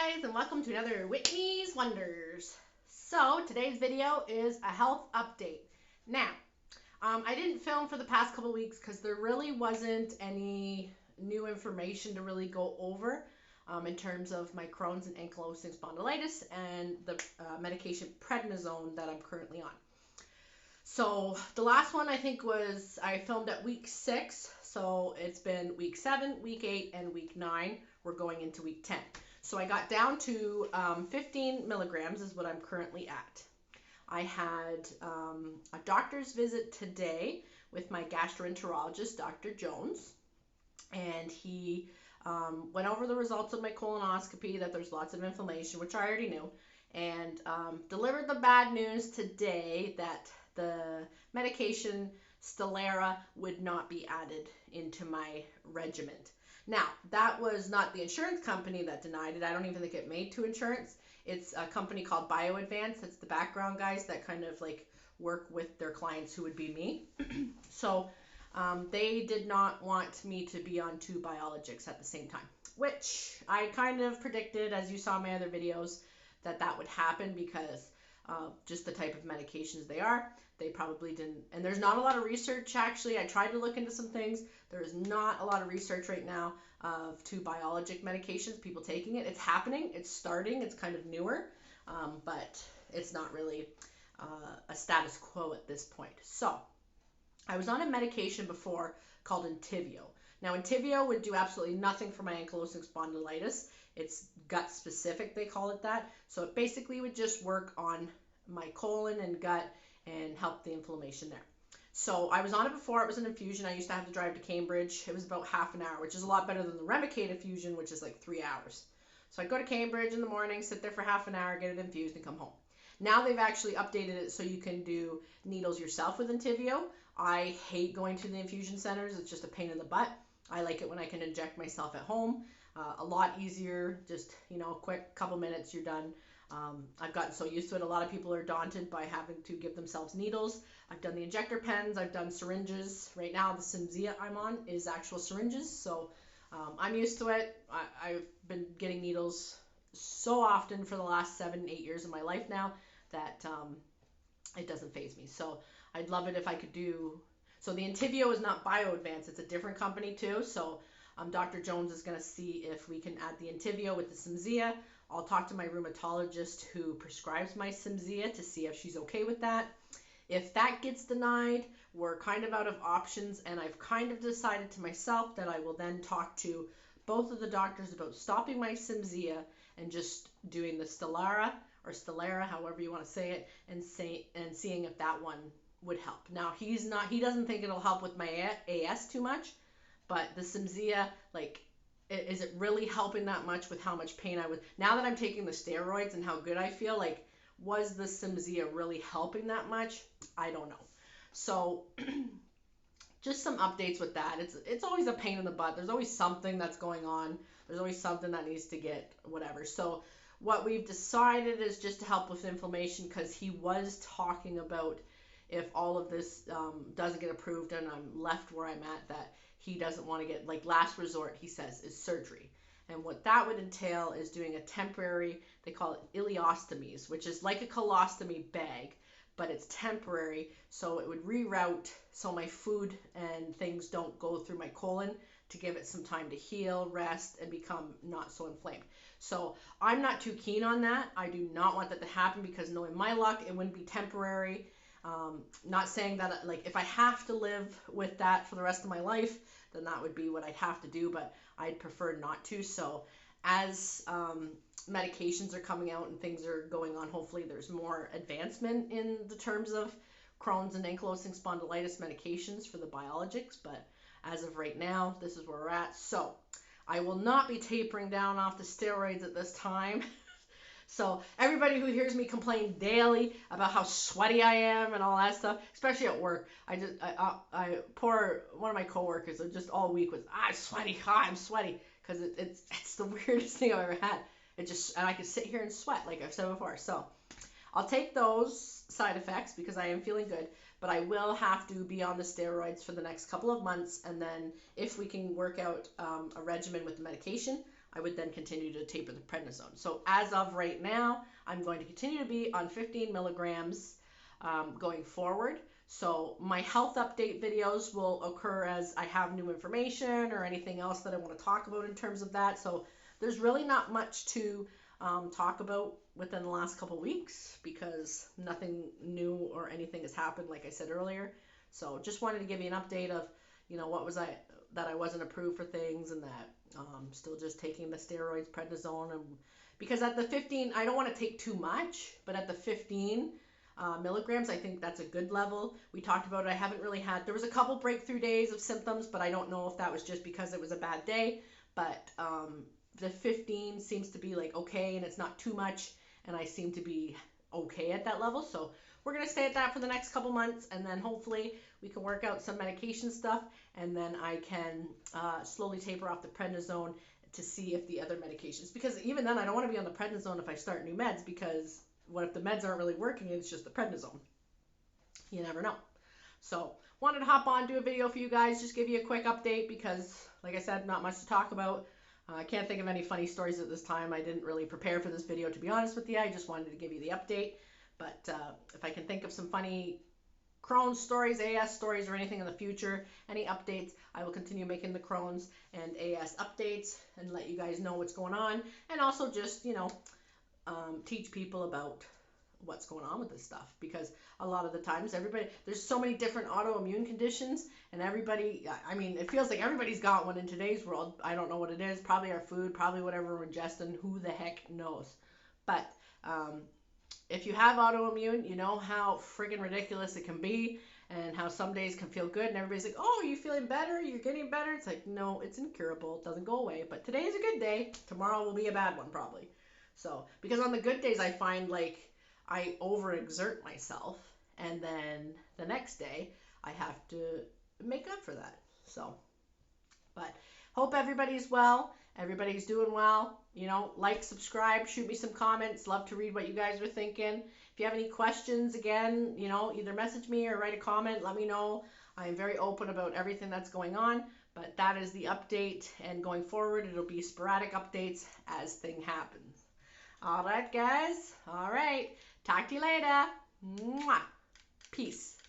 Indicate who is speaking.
Speaker 1: guys, and welcome to another Whitney's Wonders. So today's video is a health update. Now, I didn't film for the past couple weeks because there really wasn't any new information to really go over in terms of my Crohn's and ankylosing spondylitis and the medication prednisone that I'm currently on. So the last one I think was I filmed at week 6. So it's been week 7, week 8, and week 9. We're going into week 10. So I got down to 15 milligrams is what I'm currently at. I had a doctor's visit today with my gastroenterologist, Dr. Jones, and he went over the results of my colonoscopy, that there's lots of inflammation, which I already knew, and delivered the bad news today that the medication Stelara would not be added into my regimen. Now, that was not the insurance company that denied it. I don't even think it made to insurance. It's a company called BioAdvance. It's the background guys that kind of like work with their clients, who would be me. So they did not want me to be on 2 biologics at the same time, which I kind of predicted, as you saw in my other videos, that would happen because just the type of medications they are. They probably didn't, and there's not a lot of research actually. I tried to look into some things. There is not a lot of research right now of 2 biologic medications, people taking it. It's happening, it's starting, it's kind of newer, but it's not really a status quo at this point. So I was on a medication before called Entyvio. Now Entyvio would do absolutely nothing for my ankylosing spondylitis. It's gut specific, they call it that. So it basically would just work on my colon and gut and help the inflammation there. So I was on it before. It was an infusion. I used to have to drive to Cambridge. It was about half an hour, which is a lot better than the Remicade infusion, which is like 3 hours. So I go to Cambridge in the morning, sit there for half an hour, get it infused, and come home. Now they've actually updated it so you can do needles yourself with Entyvio. I hate going to the infusion centers. It's just a pain in the butt. I like it when I can inject myself at home. A lot easier, just, quick couple minutes, you're done. I've gotten so used to it. A lot of people are daunted by having to give themselves needles. I've done the injector pens, I've done syringes. Right now the Cimzia I'm on is actual syringes, so I'm used to it. I've been getting needles so often for the last 7, 8 years of my life now that it doesn't faze me. So I'd love it if I could do. So the Entyvio is not BioAdvance, it's a different company too. So Dr. Jones is going to see if we can add the Entyvio with the Cimzia. I'll talk to my rheumatologist who prescribes my Cimzia to see if she's okay with that. If that gets denied, we're kind of out of options, and I've kind of decided to myself that I will then talk to both of the doctors about stopping my Cimzia and just doing the Stelara or Stelara, however you want to say it, and seeing if that one would help. Now he doesn't think it'll help with my AS too much, but the Cimzia, is it really helping that much with how much pain I was? Now that I'm taking the steroids and how good I feel, was the Cimzia really helping that much? I don't know. So just some updates with that. It's always a pain in the butt. There's always something that's going on. There's always something that needs to get whatever. So what we've decided is just to help with inflammation, because he was talking about if all of this doesn't get approved and I'm left where I'm at, that he doesn't want to get, last resort, he says, is surgery. And what that would entail is doing a temporary, they call it ileostomies, which is like a colostomy bag, but it's temporary, so it would reroute so my food and things don't go through my colon, to give it some time to heal, rest, and become not so inflamed. So I'm not too keen on that. I do not want that to happen, because knowing my luck, it wouldn't be temporary. Not saying that if I have to live with that for the rest of my life, then that would be what I'd have to do, but I'd prefer not to. So as medications are coming out and things are going on, hopefully there's more advancement in the terms of Crohn's and ankylosing spondylitis medications for the biologics, but as of right now, this is where we're at. So I will not be tapering down off the steroids at this time. So everybody who hears me complain daily about how sweaty I am and all that stuff, especially at work, I poor one of my coworkers just all week was, I'm sweaty, because it's the weirdest thing I've ever had. And I could sit here and sweat, like I've said before. So I'll take those side effects because I am feeling good, but I will have to be on the steroids for the next couple of months, and then if we can work out a regimen with the medication, I would then continue to taper the prednisone. So as of right now, I'm going to continue to be on 15 milligrams going forward. So my health update videos will occur as I have new information or anything else that I want to talk about in terms of that. So there's really not much to talk about within the last couple weeks because nothing new or anything has happened, like I said earlier. So just wanted to give you an update of, what was that I wasn't approved for things, and that still just taking the steroids, prednisone, and because at the 15, I don't want to take too much, but at the 15 milligrams, I think that's a good level. We talked about it. I haven't really had, there was a couple breakthrough days of symptoms, but I don't know if that was just because it was a bad day. But the 15 seems to be like okay, and it's not too much, and I seem to be okay at that level. So we're going to stay at that for the next couple months, and then hopefully we can work out some medication stuff, and then I can slowly taper off the prednisone to see if the other medications, because even then I don't want to be on the prednisone if I start new meds, because what if the meds aren't really working and it's just the prednisone? You never know. So wanted to hop on, do a video for you guys, just give you a quick update because, like I said, not much to talk about. I can't think of any funny stories at this time. I didn't really prepare for this video, to be honest with you. I just wanted to give you the update. But if I can think of some funny Crohn's stories, AS stories, or anything in the future, any updates, I will continue making the Crohn's and AS updates and let you guys know what's going on. And also just, teach people about what's going on with this stuff, because a lot of the times there's so many different autoimmune conditions, and everybody, I mean, it feels like everybody's got one in today's world. I don't know what it is, probably our food, probably whatever we're ingesting, who the heck knows. But if you have autoimmune, you know how friggin' ridiculous it can be, and how some days can feel good and everybody's like, oh, are you feeling better, you're getting better? It's like, no, it's incurable, it doesn't go away. But today is a good day, tomorrow will be a bad one probably. So because on the good days I find like I overexert myself, and then the next day I have to make up for that. So, but hope everybody's well, everybody's doing well. Like, subscribe, shoot me some comments. Love to read what you guys are thinking. If you have any questions, again, either message me or write a comment. Let me know. I am very open about everything that's going on. But that is the update, and going forward, it'll be sporadic updates as thing happens. All right, guys. All right. Talk to you later. Mwah. Peace.